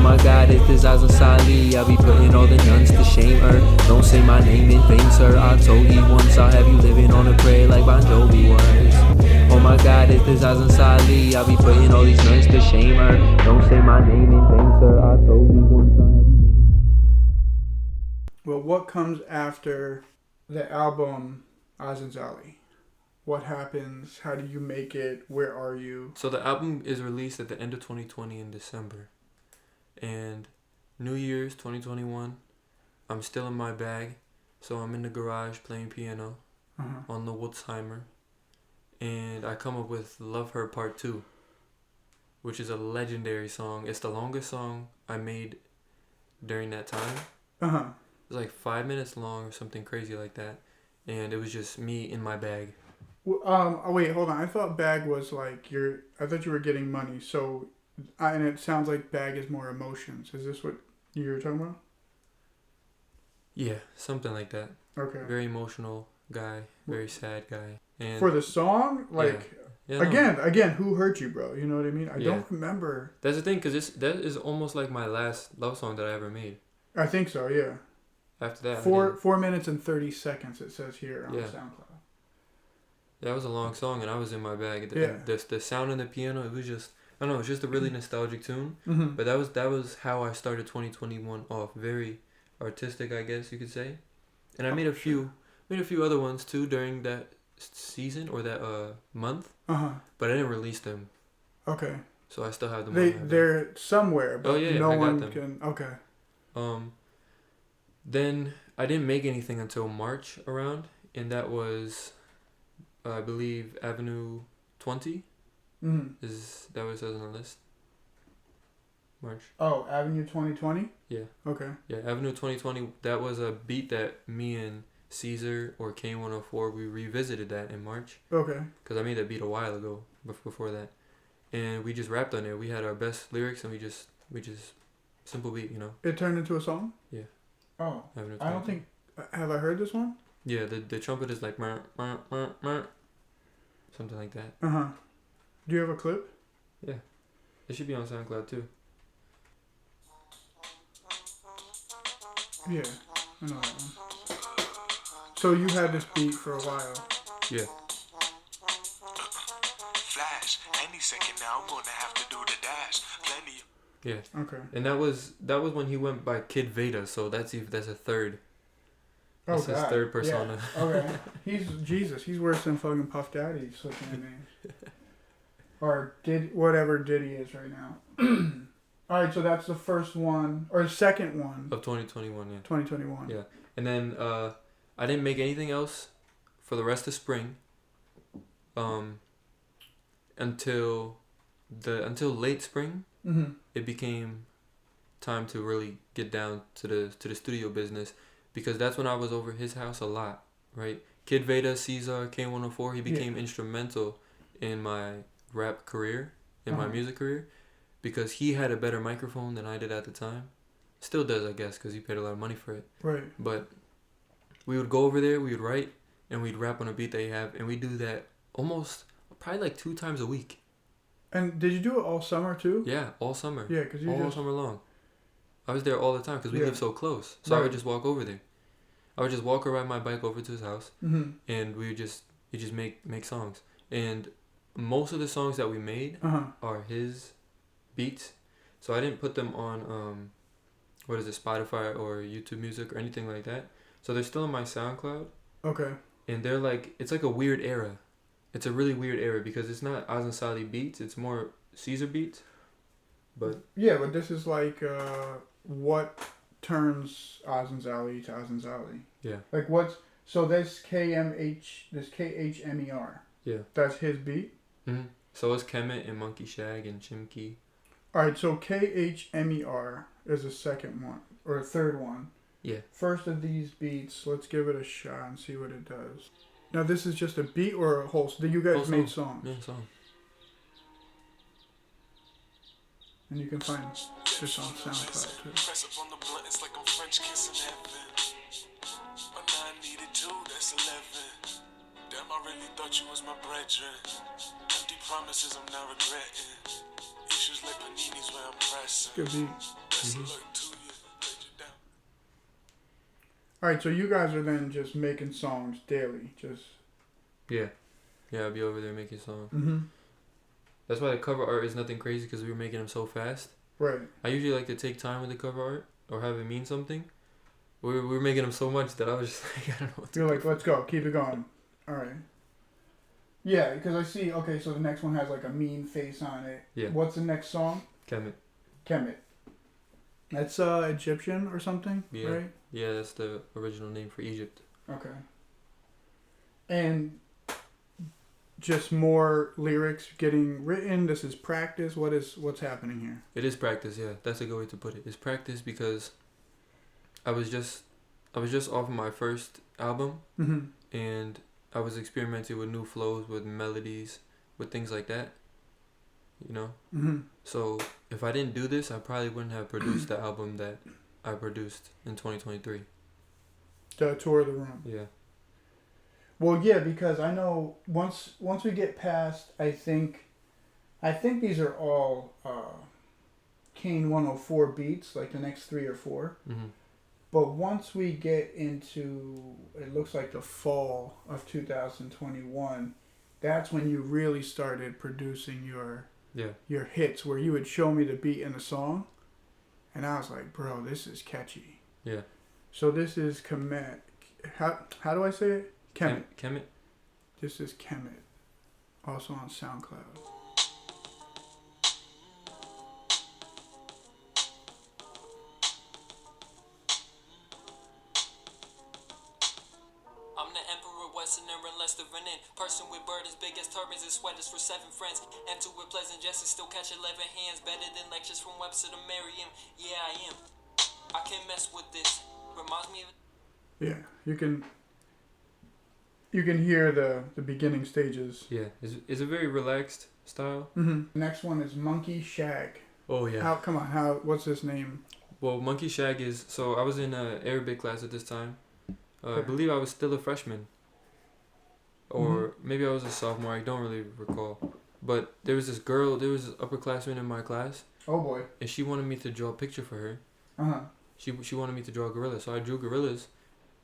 my God, if this Azensali, I'll be putting all the nuns to shame her. Don't say my name in vain, sir. I told you once I'll have you living on a prayer like Bon Jovi was. Oh my God, if this Azensali, I'll be putting all these nuns to shame her. Don't say my name in vain, sir. I told you once I'll have you living on a prayer. Well, what comes after the album Azensali? What happens? How do you make it? Where are you? So the album is released at the end of 2020 in December. And New Year's 2021, I'm still in my bag. So I'm in the garage playing piano on the Woodsheimer. And I come up with Love Her Part 2, which is a legendary song. It's the longest song I made during that time. It's like 5 minutes long or something crazy like that. And it was just me in my bag. Wait, hold on. I thought bag was like I thought you were getting money. So, and it sounds like bag is more emotions. Is this what you were talking about? Yeah, something like that. Okay. Very emotional guy, very sad guy. And for the song, like no. again, who hurt you, bro? You know what I mean? I don't remember. That's the thing, because that is almost like my last love song that I ever made. I think so. Yeah. After that, 4 minutes and 30 seconds. It says here on SoundCloud. That was a long song, and I was in my bag. The sound in the piano, it was just, I don't know, it's just a really nostalgic tune. But that was how I started 2021 off. Very artistic, I guess you could say. And I made a few other ones too during that season or that month. But I didn't release them. Okay. So I still have them. They're somewhere, but no one can. Okay. Then I didn't make anything until March around, and that was, I believe, Avenue 20. Is that what it says on the list? March. Oh, Avenue 2020? Yeah. Okay. Yeah, Avenue 2020, that was a beat that me and Caesar or Kane 104, we revisited that in March. Okay. Because I made that beat a while ago, before that. And we just rapped on it. We had our best lyrics, and we just simple beat, you know. It turned into a song? Yeah. Oh. I don't think, have I heard this one? Yeah, the trumpet is like, something like that. Do you have a clip? Yeah. It should be on SoundCloud too. Yeah, I know that one. So you had this beat for a while. Yeah. Flash, any second now I'm gonna have to do the dash. Plenty. Yeah. Okay. And that was when he went by Kid Veda, so that's a third. That's his third persona. Yeah. Okay. He's Jesus. He's worse than fucking Puff Daddy switching the name. Or whatever Diddy is right now. All right, so that's the first one or the second one of 2021. Yeah. 2021. Yeah, and then I didn't make anything else for the rest of spring. Until late spring, it became time to really get down to the studio business, because that's when I was over his house a lot, right? Kid Veda, Caesar, Kane 104, he became instrumental in my rap career, in my music career, because he had a better microphone than I did at the time. Still does, I guess, because he paid a lot of money for it. Right. But we would go over there, we would write, and we'd rap on a beat they have, and we do that probably like 2 times a week. And did you do it all summer too? Yeah, all summer. Yeah, because all summer long. I was there all the time because we live so close. So I would just walk over there. I would just walk or ride my bike over to his house, and we would just make songs. And most of the songs that we made are his beats. So I didn't put them on Spotify or YouTube Music or anything like that. So they're still on my SoundCloud. Okay. And they're like, it's like a weird era. It's a really weird era because it's not Azensali beats, it's more Caesar beats. But yeah, but this is like what turns Azensali to Azensali. Yeah. Like so this KHMER. Yeah. That's his beat? Mm-hmm. So it's Kemet and Monkey Shag and Chimkey. Alright, so KHMER is the second one, or third one. Yeah. First of these beats, let's give it a shot and see what it does. Now this is just a beat or a whole... You guys made songs? Yeah, song. And you can find this on SoundCloud too. Press up on the blunt, it's like I'm French kissing heaven. But now I needed 2, that's 11. Damn, I really thought you was my brethren. Empty promises I'm not regretting. Issues like paninis where I'm pressing. Good beat. Best of luck to you. Break it down. Alright, so you guys are then just making songs daily, just... Yeah. Yeah, I'll be over there making songs. Mm-hmm. That's why the cover art is nothing crazy, because we were making them so fast. Right. I usually like to take time with the cover art, or have it mean something. We were making them so much that I was just like, I don't know what to do. You're like, let's go, keep it going. Alright. Yeah, because I see, okay, so the next one has like a mean face on it. Yeah. What's the next song? Kemet. Kemet. That's Egyptian or something, Yeah. right? Yeah, that's the original name for Egypt. Okay. And just more lyrics getting written. This is practice. What's happening here? It is practice, yeah. That's a good way to put it. It's practice because I was just off of my first album, and I was experimenting with new flows, with melodies, with things like that. You know? Mm-hmm. So if I didn't do this, I probably wouldn't have produced the album that I produced in 2023. The Tour of the Room. Yeah. Well, yeah, because I know once we get past, I think these are all Kane 104 beats, like the next 3 or 4. Mm-hmm. But once we get into, it looks like the fall of 2021, that's when you really started producing your hits, where you would show me the beat in the song, and I was like, bro, this is catchy. Yeah. So this is Kemet. How do I say it? Kemet. Kemet. This is Kemet. Also on SoundCloud. I'm the emperor, westerner, and Lester Renan. Person with burdens, big as turbans and sweaters for 7 friends. Enter with pleasant jests, still catch 11 hands. Better than lectures from Webster to Merriam. Yeah, I am. I can't mess with this. Reminds me of... Yeah, you can hear the beginning stages. Yeah, it's a very relaxed style. Mm-hmm. Next one is Monkey Shag. Oh yeah. What's his name? Well, Monkey Shag is, so I was in Arabic class at this time. I believe I was still a freshman. Or maybe I was a sophomore, I don't really recall. But there was this upperclassman in my class. Oh boy. And she wanted me to draw a picture for her. Uh-huh. She wanted me to draw a gorilla, so I drew gorillas.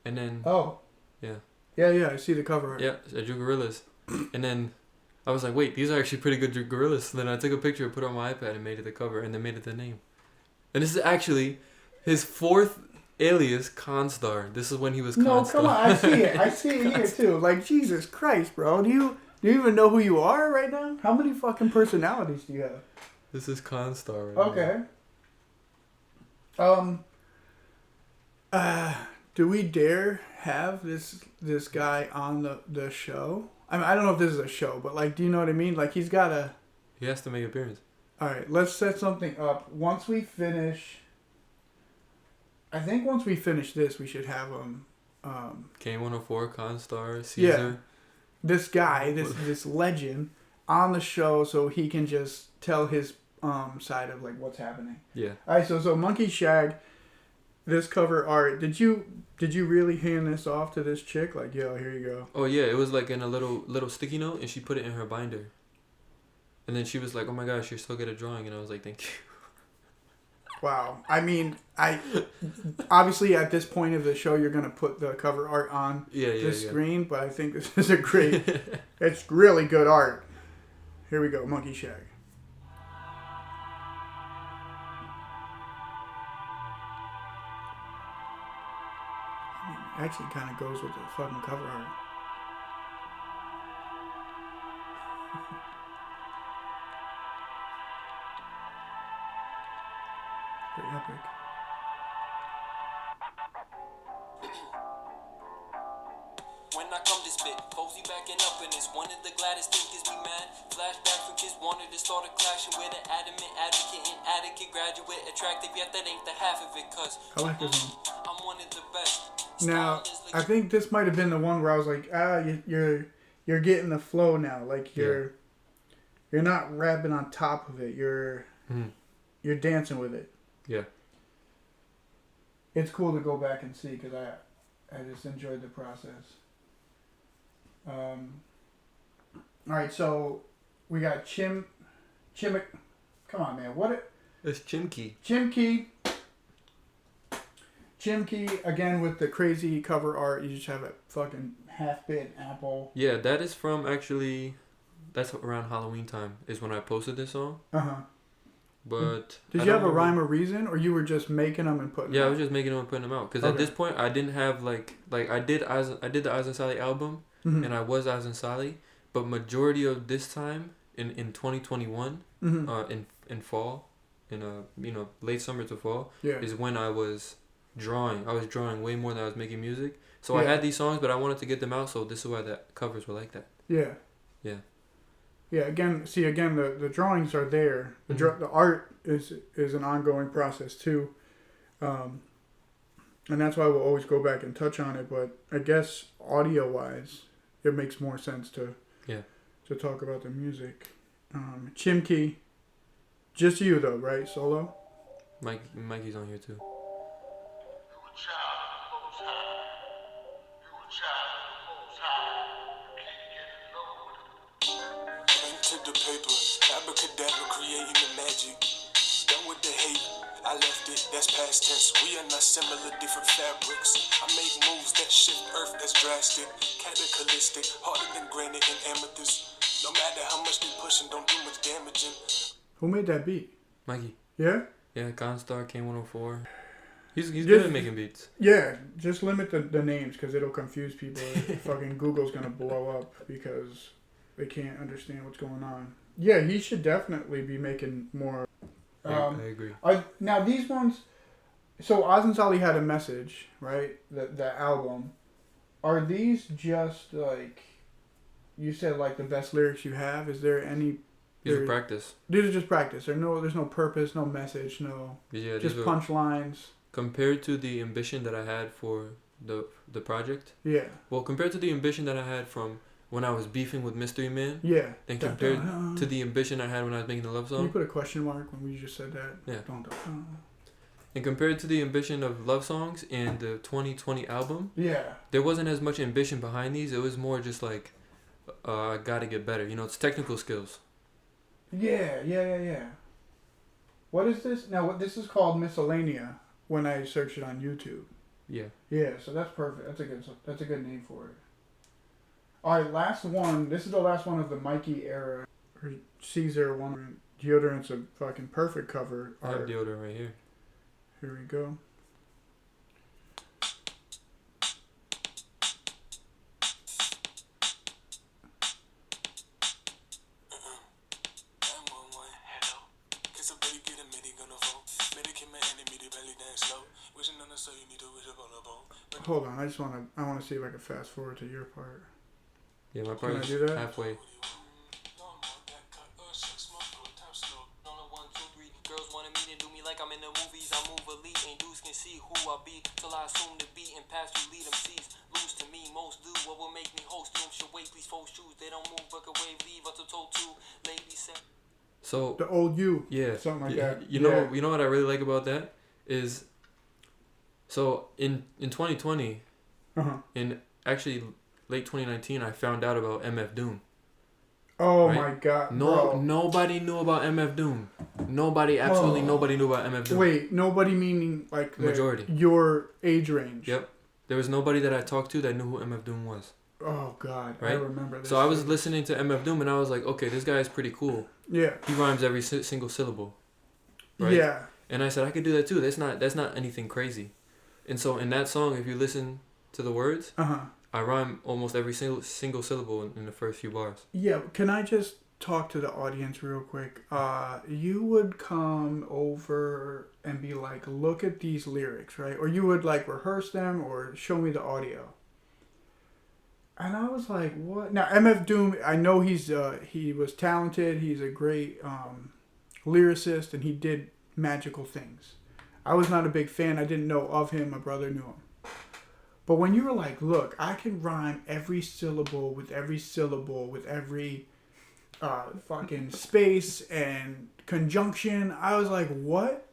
And then... Oh. Yeah. Yeah, I see the cover. Yeah, I drew gorillas. And then I was like, wait, these are actually pretty good gorillas. So then I took a picture, put it on my iPad, and made it the cover, and then made it the name. And this is actually his 4th alias, Constar. This is when he was Constar. No, come on, I see it. I see it here too. Like, Jesus Christ, bro. Do you even know who you are right now? How many fucking personalities do you have? This is Constar. Okay. Do we dare have this guy on the show? I mean, I don't know if this is a show, but like, do you know what I mean? Like, he has to make an appearance. All right, let's set something up. Once we finish this, we should have him. Kane 104, Constar, Caesar. Yeah, this guy, this legend, on the show, so he can just tell his side of like what's happening. Yeah. All right, so Monkey Shag, this cover art. Did you really hand this off to this chick? Like, yo, here you go. Oh yeah, it was like in a little sticky note, and she put it in her binder. And then she was like, "Oh my gosh, you're so good at drawing," and I was like, "Thank you." Wow. I mean, I obviously at this point of the show you're gonna put the cover art on the screen, but I think this is it's really good art. Here we go, Monkey Shag. I mean, it actually kind of goes with the fucking cover art. Pretty epic. When I come to spit, posy backing up and it's one of the gladdest things gets me mad. Flashback from kids wanted to start a clashing with an adamant advocate and advocate graduate. Attractive, yet that ain't the half of it, cause I like this one. I'm one of the best. Now, I think this might have been the one where I was like, you're getting the flow now. Like you're not rapping on top of it. You're dancing with it. Yeah. It's cool to go back and see because I just enjoyed the process. All right, so we got Chimik Come on, man. What? It's Chimkey. Chimkey, again, with the crazy cover art. You just have a fucking half-bit apple. Yeah, that is from actually... That's around Halloween time is when I posted this song. Uh-huh. But... Did you have a rhyme or reason, or you were just making them and putting them out? Yeah, I was just making them and putting them out. Because at this point, I didn't have, like I did the Azensali album, mm-hmm. and I was Azensali, but majority of this time, in 2021, mm-hmm. In fall, late summer to fall, is when I was drawing. I was drawing way more than I was making music. So I had these songs, but I wanted to get them out, so this is why the covers were like that. Yeah. Yeah. Yeah, again, the drawings are there. The art is an ongoing process too. And that's why we'll always go back and touch on it. But I guess audio-wise, it makes more sense to talk about the music. Chimkey, just you though, right? Solo? Mikey's on here too. The paper, abracadabra, creating the magic. Done with the hate, I left it, that's past tense. We are not similar, different fabrics. I make moves that shift earth, that's drastic. Cataclysmic, harder than granite and amethyst. No matter how much they pushing, don't do much damaging. Who made that beat? Mikey. Yeah? Yeah, Constar, Kane 104. He's good at making beats. Yeah, just limit the names because it'll confuse people. Fucking Google's gonna blow up because they can't understand what's going on. Yeah, he should definitely be making more. I agree. Now these ones, so Azensali had a message, right? The album. Are these just like, you said like the best lyrics you have? Is there any? These are practice. These are just practice. There's no purpose, no message, just punchlines. Compared to the ambition that I had for the project. Yeah. Well, compared to the ambition that I had from when I was beefing with Mystery Man. Yeah. Then compared to the ambition I had when I was making the love song. Can you put a question mark when we just said that? Yeah. And compared to the ambition of love songs and the 2020 album. Yeah. There wasn't as much ambition behind these. It was more just like, I gotta get better. It's technical skills. Yeah. What is this? Now, this is called Miscellanea when I search it on YouTube. Yeah. Yeah, so that's perfect. That's a good name for it. All right, last one. This is the last one of the Mikey era. Or Caesar one. Deodorant's a fucking perfect cover. I have deodorant right here. Here we go. Hold on, I want to see if I can fast forward to your part. Yeah, my part is halfway. Girls wanted me to do me like I'm in the movies. I move elite and dudes can see who I be till I assume to be and pass you lead them seas. Lose to me, most do what will make me host. You should wait, please fold shoes. They don't move, but can wave, leave up to toe two. Ladies said. So the old you. Yeah. Something like that. You know what I really like about that is. So in 2020, in actually late 2019, I found out about MF Doom. Oh right? My God! Nobody knew about MF Doom. Nobody knew about MF Doom. Wait, nobody meaning like the majority your age range. Yep, there was nobody that I talked to that knew who MF Doom was. Oh God, right? I remember this. So I was listening to MF Doom and I was like, okay, this guy is pretty cool. Yeah, he rhymes every single syllable. Right? Yeah, and I said I could do that too. That's not anything crazy. And so in that song, if you listen to the words, I rhyme almost every single syllable in the first few bars. Yeah, can I just talk to the audience real quick? You would come over and be like, look at these lyrics, right? Or you would like rehearse them or show me the audio. And I was like, what? Now, MF Doom, I know he was talented. He's a great lyricist and he did magical things. I was not a big fan. I didn't know of him. My brother knew him. But when you were like, look, I can rhyme every syllable with every fucking space and conjunction, I was like, what?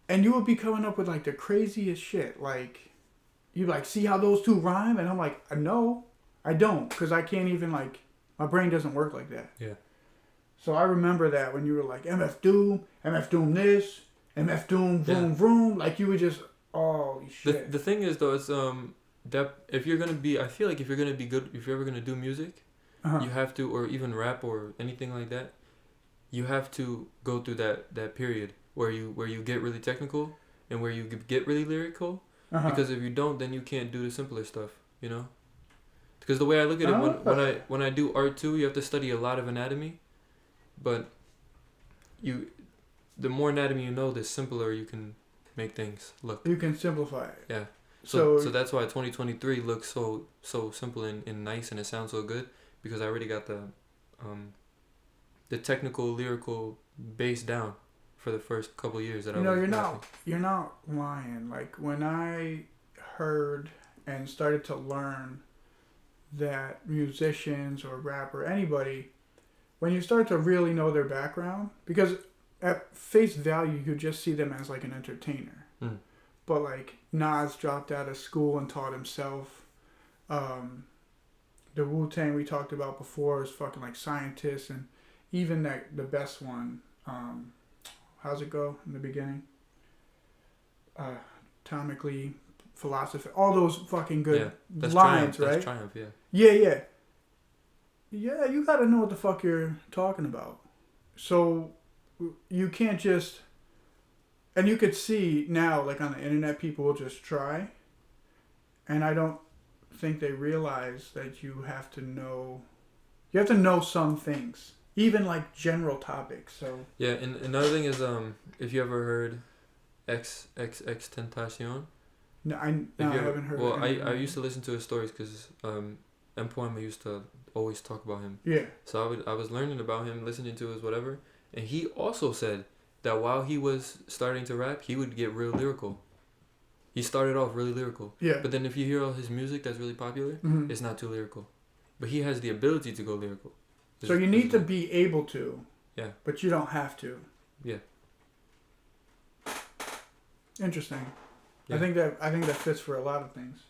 And you would be coming up with like the craziest shit. Like, you'd like, see how those two rhyme? And I'm like, no, I don't. Because I can't even like, my brain doesn't work like that. Yeah. So I remember that when you were like, MF Doom this, MF Doom, vroom, vroom. Like, you were just, holy shit. The thing is, though, it's, that if you're going to be, I feel like if you're going to be good, if you're ever going to do music, you have to, or even rap or anything like that, you have to go through that period where you get really technical and where you get really lyrical. Because if you don't, then you can't do the simpler stuff, you know? Because the way I look at it, when I do art too, you have to study a lot of anatomy. But the more anatomy you know, the simpler you can make things look. You can simplify it. Yeah. So that's why 2023 looks so simple and nice, and it sounds so good, because I already got the technical lyrical base down for the first couple years that I was you're not lying. Like, when I heard and started to learn that musicians or rapper, anybody, when you start to really know their background, because at face value you just see them as like an entertainer. But like, Nas dropped out of school and taught himself. The Wu-Tang we talked about before is fucking like scientists, and even the best one, how's it go in the beginning? Atomically, philosophy, all those fucking good lines, right? That's Triumph, yeah. Yeah. Yeah, you gotta know what the fuck you're talking about. So you can't just... And you could see now, like on the internet, people will just try. And I don't think they realize that you have to know... You have to know some things. Even like general topics, so... Yeah, and another thing is, if you ever heard XXXTentacion? No, I haven't heard. Well, I used to listen to his stories because M. used to always talk about him. Yeah. So I was learning about him, listening to his whatever, and he also said that while he was starting to rap, he would get real lyrical. He started off really lyrical. Yeah. But then if you hear all his music that's really popular, it's not too lyrical. But he has the ability to go lyrical. So you need to be able to. Yeah. But you don't have to. Yeah. Interesting. Yeah. I think that fits for a lot of things.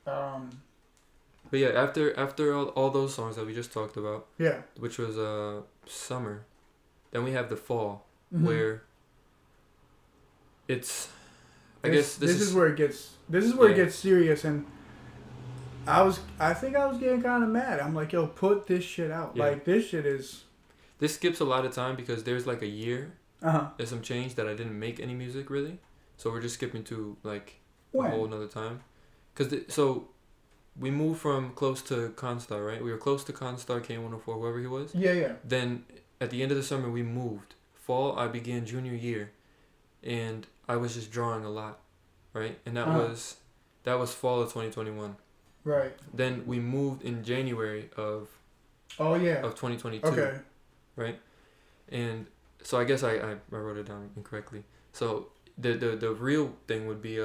But yeah, after all those songs that we just talked about, which was summer, then we have the fall, where it's guess this is where it gets it gets serious, and I think I was getting kind of mad. I'm like, yo, put this shit out. Yeah. Like, this shit is... This skips a lot of time because there's like a year. There's some change that I didn't make any music really, so we're just skipping to like a whole another time. So we moved from close to Constar, right? We were close to Constar, Kane 104, whoever he was. Yeah. Then at the end of the summer we moved. Fall, I began junior year, and I was just drawing a lot, right? And that was fall of 2021. Right. Then we moved in January of 2022. Okay. Right? And so I guess I wrote it down incorrectly. So the real thing would be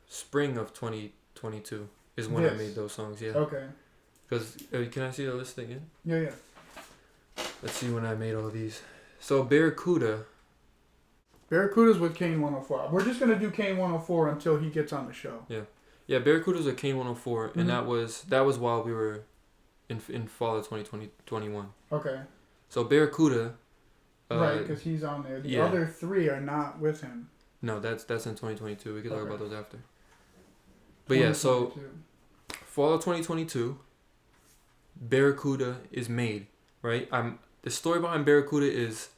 spring of 2022 is when I made those songs, yeah. Okay. Because can I see the list again? Yeah. Let's see when I made all these. So Barracuda's with Kane 104. We're just gonna do Kane 104 until he gets on the show. Yeah. Barracuda's with Kane 104, and that was while we were in fall of 2021. Okay. So Barracuda. Right, because he's on there. The other three are not with him. No, that's in 2022. We can talk about those after. But yeah, so fall of 2022, Barracuda is made, right? The story behind Barracuda is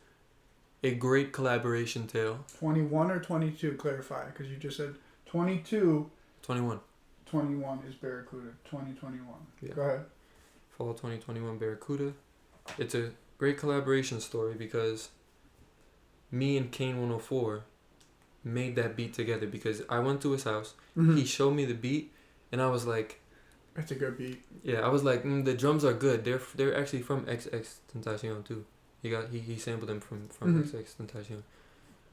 a great collaboration tale. 21 or 22, clarify, because you just said 22. 21. 21 is Barracuda. 2021. Yeah. Go ahead. Fall 2021 Barracuda. It's a great collaboration story because me and Kane 104 made that beat together because I went to his house. He showed me the beat, and I was like, "It's a good beat." Yeah, I was like, the drums are good. They're actually from XXXTentacion too. He sampled them from XXXTentacion.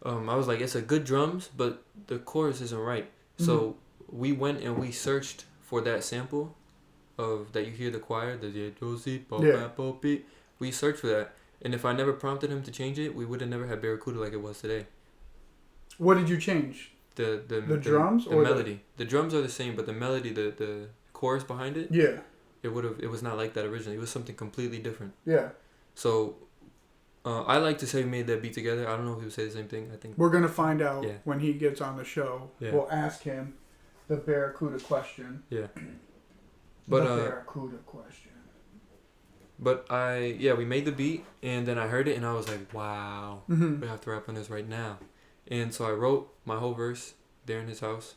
I was like, it's a good drums, but the chorus isn't right. So we went and we searched for that sample of that you hear the choir, the we searched for that, and if I never prompted him to change it, we would have never had Barracuda like it was today. What did you change? The drums or the melody? The drums are the same, but the melody, the chorus behind it, it was not like that originally. It was something completely different. Yeah. So, I like to say we made that beat together. I don't know if he would say the same thing. I think we're gonna find out when he gets on the show. Yeah. We'll ask him the Barracuda question. Yeah. But the Barracuda question. But we made the beat, and then I heard it, and I was like, wow, we have to rap on this right now. And so I wrote my whole verse there in his house.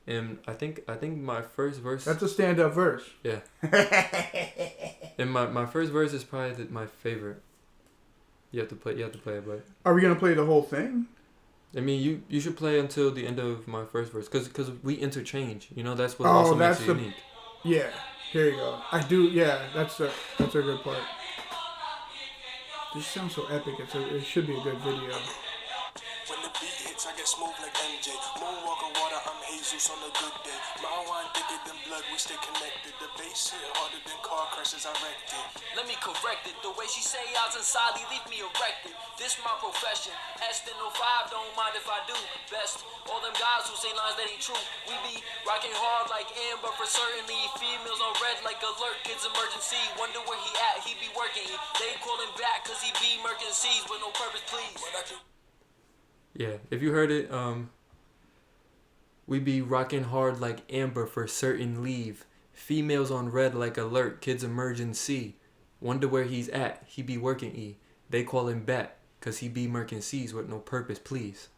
And I think my first verse... That's a stand-up verse. Yeah. And my first verse is probably my favorite. You have to play it, but... Are we going to play the whole thing? I mean, you should play until the end of my first verse. Because we interchange. You know, that's what also makes it unique. Yeah. Here you go. I do, yeah. That's a good part. This sounds so epic. It should be a good video. When the beat hits, I get smooth like MJ. Moonwalk on water, I'm Jesus on a good day. My wine thicker than blood, we stay connected. The bass hit harder than car crashes, I wrecked it. Let me correct it. The way she say Azensali, leave me erected. This my profession. Aston 05, don't mind if I do. Best, all them guys who say lines that ain't true. We be rocking hard like Amber for certainly. Females on red like alert, kids emergency. Wonder where he at, he be working. They call him back cause he be murking seas with no purpose, please. Yeah, if you heard it, we be rocking hard like Amber for certain leave. Females on red like alert, kids emergency. Wonder where he's at, he be working E. They call him back, cause he be murking seas with no purpose, please.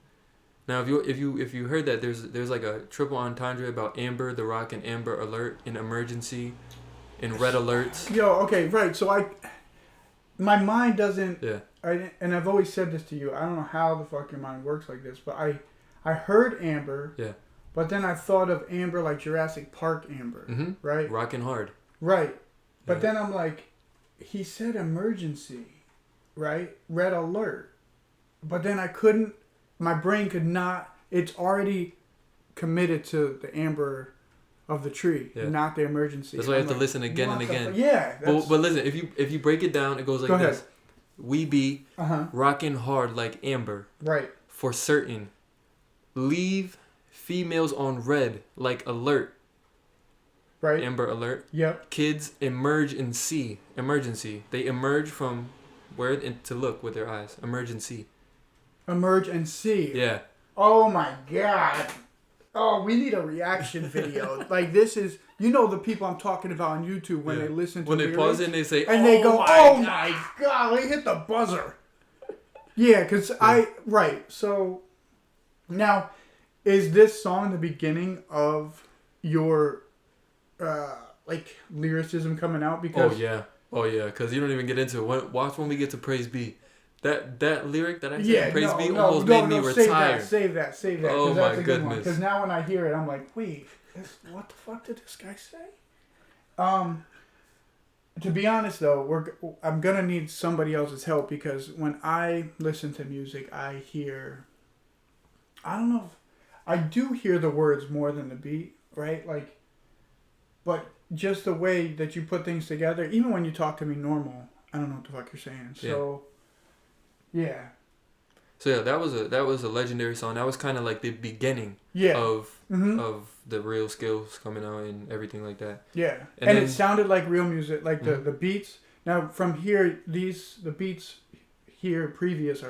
Now if you heard that, there's like a triple entendre about Amber, the Rock, and Amber Alert, and emergency, and red alerts. Yo, okay, right. So my mind doesn't. Yeah. And I've always said this to you. I don't know how the fuck your mind works like this, but I heard Amber. Yeah. But then I thought of Amber like Jurassic Park Amber. Mm-hmm. Right. Rocking hard. Right. But then I'm like, he said emergency, right? Red alert. But then I couldn't. My brain could not. It's already committed to the amber of the tree, not the emergency. That's why you have to listen again and again. Yeah. But listen, if you break it down, it goes like this. We be rocking hard like Amber. Right. For certain. Leave females on red like alert. Right. Amber alert. Yep. Kids emergency. They emerge from where to look with their eyes. Emergency. Emergency. Yeah. Oh my God. Oh, we need a reaction video. Like this is, the people I'm talking about on YouTube when they listen to when they pause it and they say, and they go, "Oh my God!" They hit the buzzer. Yeah, because right. So now, is this song the beginning of your lyricism coming out? Because oh yeah, because you don't even get into it. Watch when we get to Praise Be. That lyric that I said, Praise Be, almost made me retire. Save that. Oh my goodness. Because now when I hear it, I'm like, wait, what the fuck did this guy say? To be honest though, I'm gonna need somebody else's help because when I listen to music, I don't know if I do hear the words more than the beat, right? Like, but just the way that you put things together, even when you talk to me normal, I don't know what the fuck you're saying. So. Yeah. So yeah, that was a legendary song. That was kind of like the beginning of the real skills coming out and everything like that. Yeah, and it sounded like real music, like the beats. Now from here, the beats here previous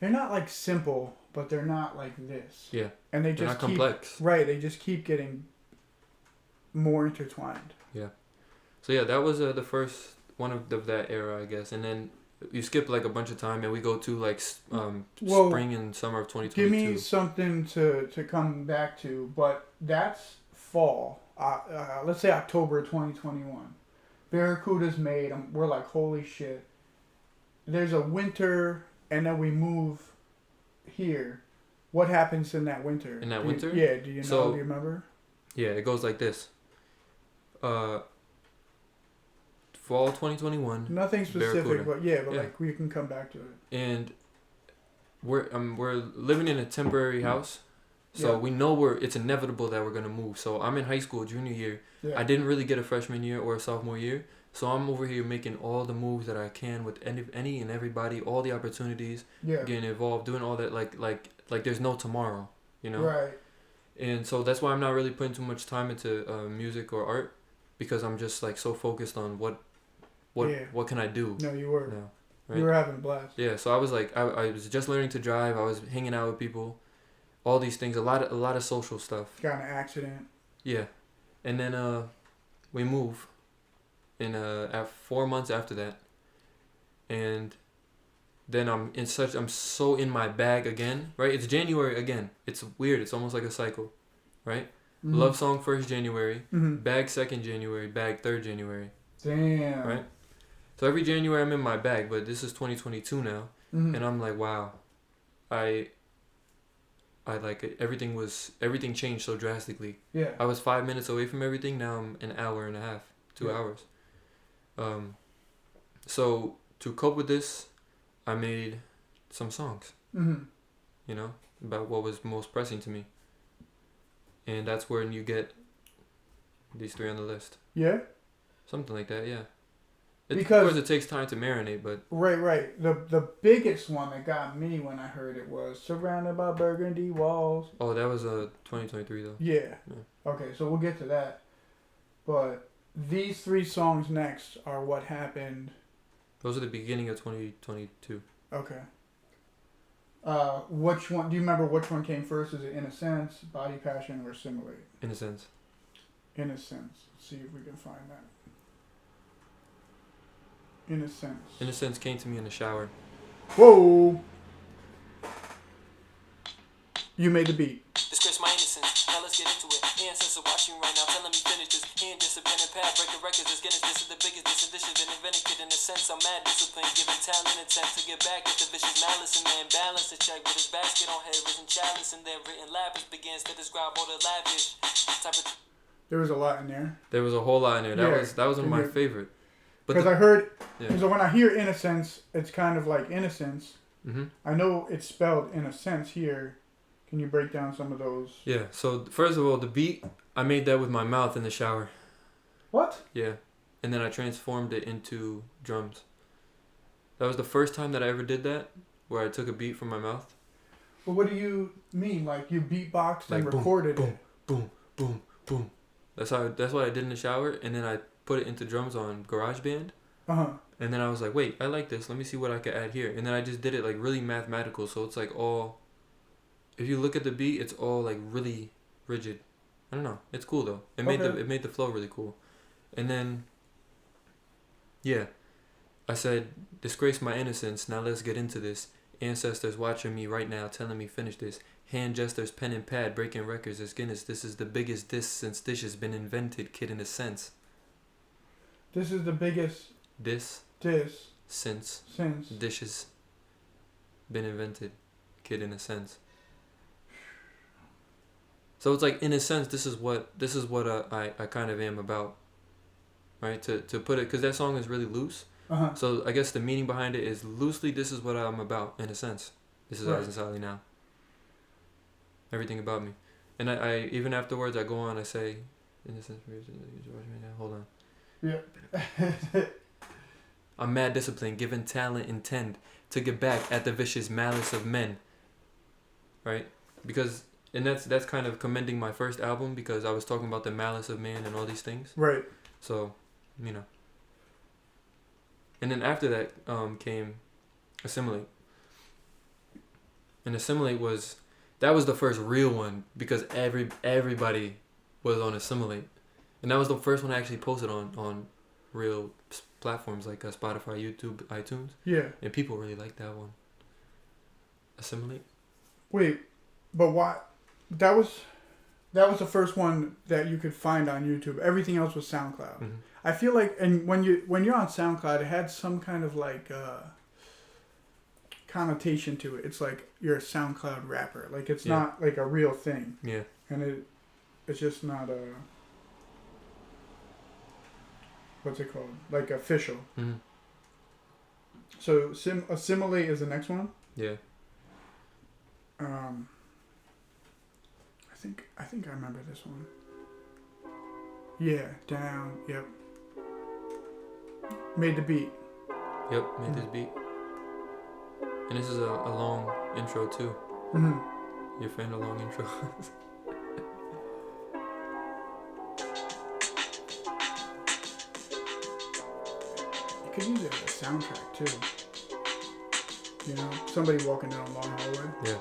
they're not like simple, but they're not like this. Yeah, and they're not complex. Right, they just keep getting more intertwined. Yeah. So yeah, that was the first one of that era, I guess, and then. You skip like a bunch of time and we go to like spring and summer of 2022. Give me something to come back to, but that's fall. Let's say October 2021. Barracuda's made. We're like, holy shit. There's a winter and then we move here. What happens in that winter? In that winter? Do you know? Do you remember? Yeah, it goes like this. Fall 2021. Nothing specific, Barracuda. but like we can come back to it. And we're living in a temporary house, so we know it's inevitable that we're gonna move. So I'm in high school, junior year. Yeah. I didn't really get a freshman year or a sophomore year, so I'm over here making all the moves that I can with any and everybody, all the opportunities, getting involved, doing all that like there's no tomorrow, Right. And so that's why I'm not really putting too much time into music or art. because I'm just like so focused on what can I do. No, you were. No, right? You were having a blast. Yeah, so I was like, I was just learning to drive. I was hanging out with people, all these things, a lot of social stuff. Got in an accident. Yeah, and then we move, and at 4 months after that, and then I'm so in my bag again. Right, it's January again. It's weird. It's almost like a cycle, right? Mm-hmm. Love song 1st January, bag 2nd January, bag 3rd January. Damn. Right. So every January I'm in my bag, but this is 2022 now, and I'm like, wow, I like it. Everything changed so drastically. Yeah. I was 5 minutes away from everything. Now I'm an hour and a half, 2 hours. So to cope with this, I made some songs. You know, about what was most pressing to me, and that's when you get these 3 on the list. Yeah. Something like that. Yeah. Of because course it takes time to marinate, but right. The biggest one that got me when I heard it was "Surrounded by Burgundy Walls." Oh, that was 2023 though. Yeah. Okay, so we'll get to that. But these 3 songs next are what happened. Those are the beginning of 2022. Okay. Which one? Do you remember which one came first? Is it "In a Sense," "Body Passion," or "Assimilate"? In a Sense. In a Sense. Let's see if we can find that. In a Sense. In a Sense came to me in the shower. Whoa! You made the beat. Disgrace my innocence. Now let's get into it. Ancestors watching right now, telling me finish this. Hand just a pen and pad, break the records. This Guinness, this is the biggest. This edition been invented. Kid, in a sense, I'm mad discipline, giving talent intent to get back at the vicious malice and man balance a check with his basket on head, risen chalice, and then written lavish begins to describe all the lavish type of. There was a lot in there. There was a whole lot in there. That was one of my favorite. Because I heard, so when I hear "Innocence," it's kind of like innocence. I know it's spelled "in a sense" here. Can you break down some of those? Yeah. So first of all, the beat, I made that with my mouth in the shower. What? Yeah, and then I transformed it into drums. That was the first time that I ever did that, where I took a beat from my mouth. Well, what do you mean? Like you beatboxed like and recorded boom, it? Boom, boom, boom. That's what I did in the shower, and then I put it into drums on GarageBand. And then I was like, wait, I like this. Let me see what I could add here. And then I just did it like really mathematical. So it's like all, if you look at the beat, it's all like really rigid. I don't know. It's cool though. It made the flow really cool. And then, yeah, I said, disgrace my innocence. Now let's get into this. Ancestors watching me right now, telling me finish this. Hand gestures, pen and pad, breaking records as Guinness. This is the biggest diss since dish has been invented, kid, in a sense. This is the biggest diss since dish has been invented, kid, in a sense. So it's like, in a sense, this is what I kind of am about, right? To put it, because that song is really loose. So I guess the meaning behind it is loosely, this is what I'm about, in a sense. This is Azensali now. Everything about me. And I even afterwards, I go on, I say, in a sense, hold on. Yeah. I'm mad discipline, given talent, intend to get back at the vicious malice of men. Right? Because, and that's kind of commending my first album, because I was talking about the malice of man and all these things. Right. So, you know. And then after that came Assimilate. And Assimilate was the first real one, because everybody was on Assimilate. And that was the first one I actually posted on real platforms like Spotify, YouTube, iTunes. Yeah. And people really liked that one. Assimilate. Wait, but why? That was the first one that you could find on YouTube. Everything else was SoundCloud. Mm-hmm. I feel like, and when you're on SoundCloud, it had some kind of like connotation to it. It's like you're a SoundCloud rapper. Like it's not like a real thing. Yeah. And it's just not a, what's it called? Like official. Mm-hmm. So Assimilate is the next one? Yeah. I think I remember this one. Yeah, down, yep. Made the beat. Yep, made this beat. And this is a long intro too. Mm-hmm. Your friend a long intro. could use it as a soundtrack too. You know, somebody walking down a long hallway. Yeah.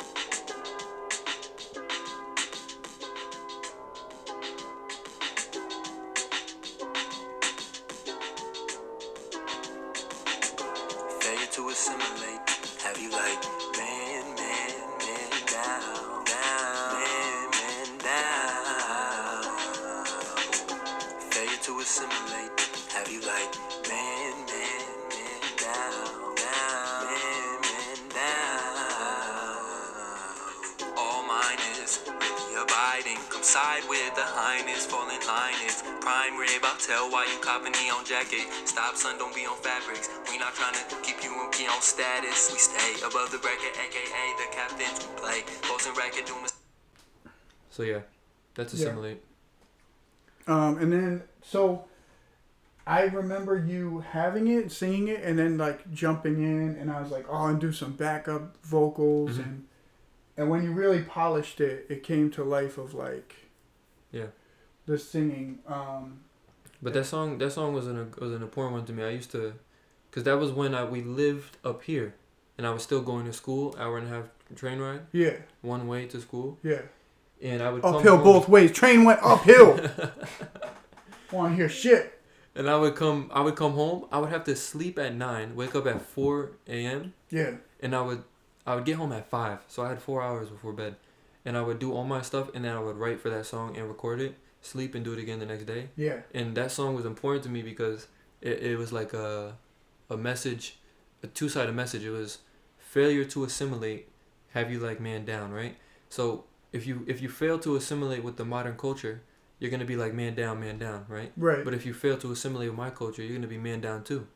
Failure to assimilate. Have you like man down, man down. Failure to assimilate. Have you like man down, man down. All mine is really abiding. Come side with the highness, fall in line. It's prime rib. I'll tell why you copping neon jacket. Stop, son, don't be on fabrics. We not trying to keep you on status. We stay above the bracket, aka the captains. We play close and racket, do So yeah, that's assimilate. And then so I remember you having it, singing it, and then like jumping in, and I was like, oh, and do some backup vocals, and when you really polished it, it came to life of like, the singing. But that song was an important one to me. I used to, cause that was when we lived up here, and I was still going to school, hour and a half train ride. Yeah. One way to school. Yeah. And I would uphill come both ways. Train went uphill. Want to hear shit. And I would come home. I would have to sleep at 9, wake up at 4 a.m. Yeah. And I would get home at 5, so I had 4 hours before bed, and I would do all my stuff, and then I would write for that song and record it, sleep and do it again the next day. Yeah. And that song was important to me because it was like a message, a two-sided message. It was failure to assimilate, have you like man down, right? So if you fail to assimilate with the modern culture, you're gonna be like man down, right? Right. But if you fail to assimilate with my culture, you're gonna be man down too.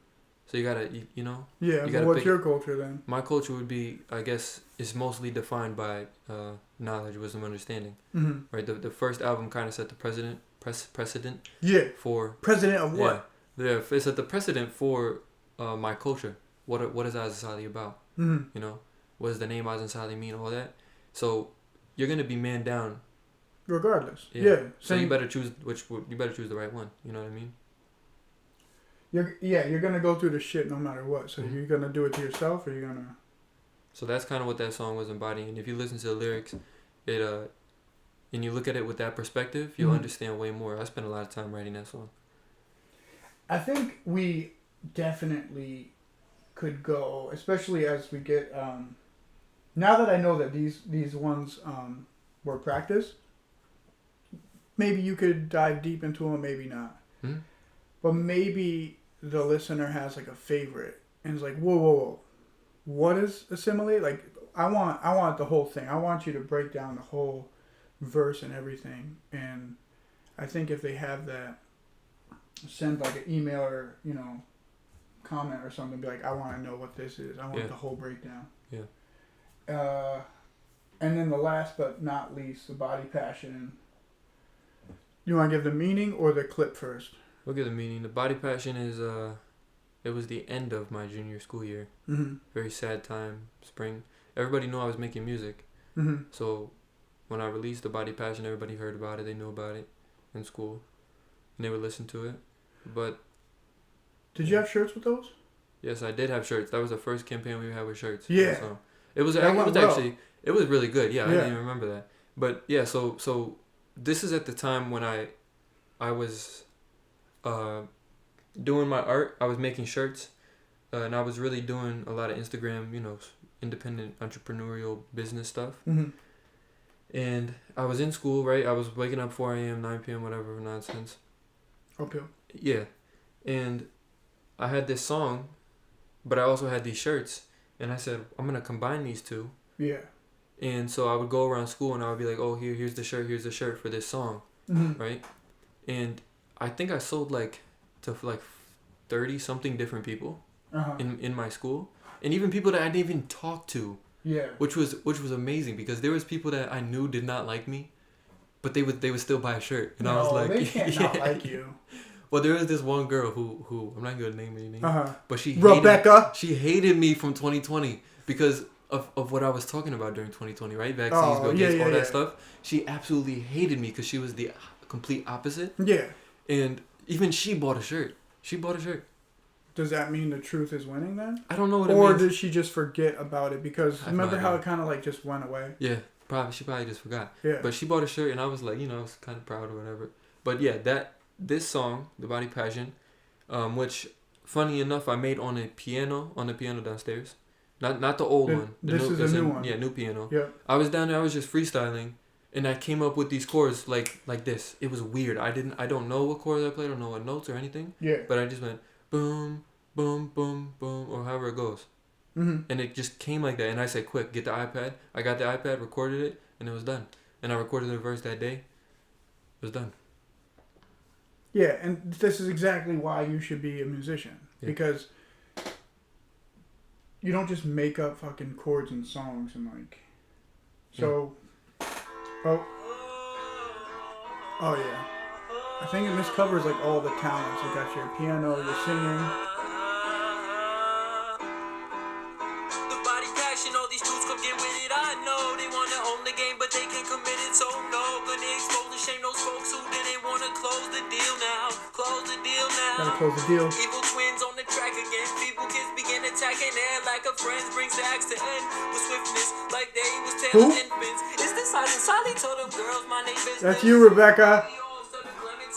So you gotta, you know. Yeah. You but what's your culture then? My culture would be, I guess, is mostly defined by knowledge, wisdom, understanding. Mm-hmm. Right. The first album kind of set the precedent. Yeah. For president of what? Yeah. It set the precedent for my culture. What is Azensali about? Mm-hmm. You know, what does the name Azensali mean? All that. So you're gonna be man down. Regardless. Yeah. So you better choose the right one. You know what I mean? You're gonna go through the shit no matter what. So you're gonna do it to yourself, or you're gonna. So that's kind of what that song was embodying. And if you listen to the lyrics, and you look at it with that perspective, you'll understand way more. I spent a lot of time writing that song. I think we definitely could go, especially as we get. Now that I know that these ones were practiced, maybe you could dive deep into them, maybe not. Mm-hmm. But maybe the listener has like a favorite and is like, whoa, what is assimilate? Like, I want the whole thing. I want you to break down the whole verse and everything. And I think if they have that, send like an email or, comment or something, be like, I want to know what this is. I want the whole breakdown. Yeah. And then the last but not least, the body passion. You want to give the meaning or the clip first? We'll give the meaning. The body passion is it was the end of my junior school year. Mm-hmm. Very sad time, spring. Everybody knew I was making music. Mm-hmm. So when I released the body passion, everybody heard about it. They knew about it in school, and they would listen to it. But did you have shirts with those? Yes, I did have shirts. That was the first campaign we had with shirts. Yeah. So it was really good. Yeah, I didn't even remember that. But yeah, so this is at the time when I was doing my art. I was making shirts, and I was really doing a lot of Instagram, independent entrepreneurial business stuff. Mm-hmm. And I was in school, right? I was waking up 4 a.m., 9 p.m., whatever nonsense. Okay. Yeah. And I had this song, but I also had these shirts. And I said, I'm going to combine these two. Yeah. And so I would go around school and I would be like, oh, here's the shirt for this song. Mm-hmm. Right? And I think I sold to 30 something different people in my school. And even people that I didn't even talk to. Yeah. Which was amazing because there was people that I knew did not like me, but they would still buy a shirt. And I was like, they can't not like you. Well, there was this one girl who I'm not gonna name any names, but she hated me from 2020 because of what I was talking about during 2020, right? Vaccines, Bill Gates, all that stuff. She absolutely hated me because she was the complete opposite. Yeah. And even she bought a shirt. does that mean the truth is winning then? I don't know what it means. Or did she just forget about it? Because remember how it kind of like just went away? Yeah, she probably just forgot. Yeah. But she bought a shirt and I was like, I was kind of proud or whatever. But yeah, this song, The Body Passion, which funny enough I made on the piano downstairs. Not the old one. This is a new one. Yeah, new piano. Yeah. I was down there, I was just freestyling. And I came up with these chords like this. It was weird. I don't know what chords I played. I don't know what notes or anything. Yeah. But I just went boom, boom, boom, boom, or however it goes. Mm-hmm. And it just came like that. And I said, quick, get the iPad. I got the iPad, recorded it, and it was done. And I recorded the verse that day. It was done. Yeah, and this is exactly why you should be a musician. Yeah. Because you don't just make up fucking chords and songs and like... So... Yeah. Oh yeah. I think this covers like all the talents. You got your piano, your singing. The body passion, all these dudes come get with it. I know they wanna own the game, but they can commit it. So no, gonna expose and shame those folks who didn't wanna close the deal now. Close the deal now. Gotta close the deal. Evil twins on the track again. Feeble kids begin attacking air like a friend brings the axe to end with swiftness, like they was tailing infants. Is this Azensali? Told them girls my name is. That's you, Rebecca.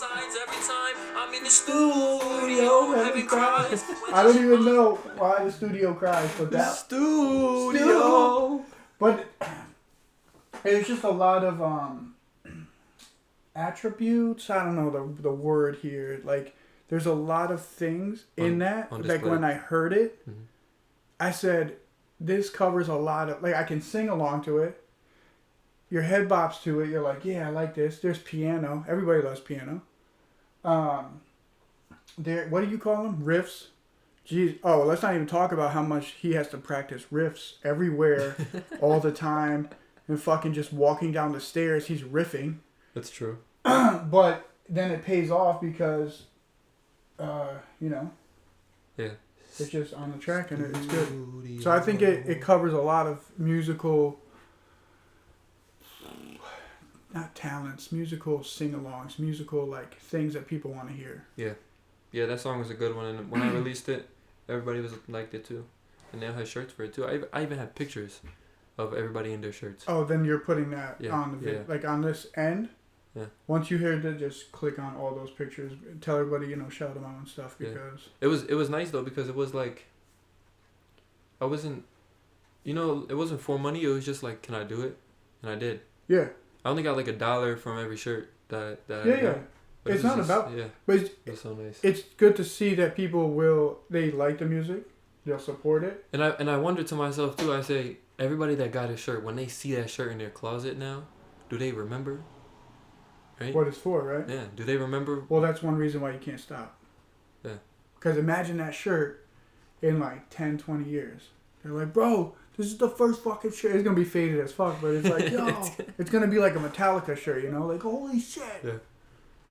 Every time I'm in the studio, having cries. I don't even know why the studio cries, but that studio. But there's just a lot of attributes. I don't know the word here. Like there's a lot of things in that. Like when I heard it, I said, "This covers a lot of like I can sing along to it." Your head bops to it. You're like, "Yeah, I like this." There's piano. Everybody loves piano. There. What do you call them? Riffs. Jeez. Oh, let's not even talk about how much he has to practice riffs everywhere, all the time, and fucking just walking down the stairs. He's riffing. That's true. But then it pays off because, Yeah. It's just on the track and it's good. So I think it covers a lot of musical. Not talents, musical sing-alongs, musical like things that people want to hear. Yeah, that song was a good one, and when I released it, everybody liked it too, and they all had shirts for it too. I even had pictures of everybody in their shirts. Oh, then you're putting that on the like on this end. Yeah. Once you hear it, just click on all those pictures. Tell everybody, shout them out and stuff because it was nice though because it was like. I wasn't, it wasn't for money. It was just like, can I do it? And I did. Yeah. I only got like $1 from every shirt that I got. Yeah. But it's not about. Yeah. But it's so nice. It's good to see that people they like the music, they'll support it. And I wonder to myself too. I say everybody that got a shirt when they see that shirt in their closet now, do they remember? Right. What it's for, right? Yeah. Do they remember? Well, that's one reason why you can't stop. Yeah. Because imagine that shirt in like 10, 20 years. They're like, bro, this is the first fucking shirt. It's going to be faded as fuck, but it's like, yo, it's going to be like a Metallica shirt, like, holy shit. Yeah.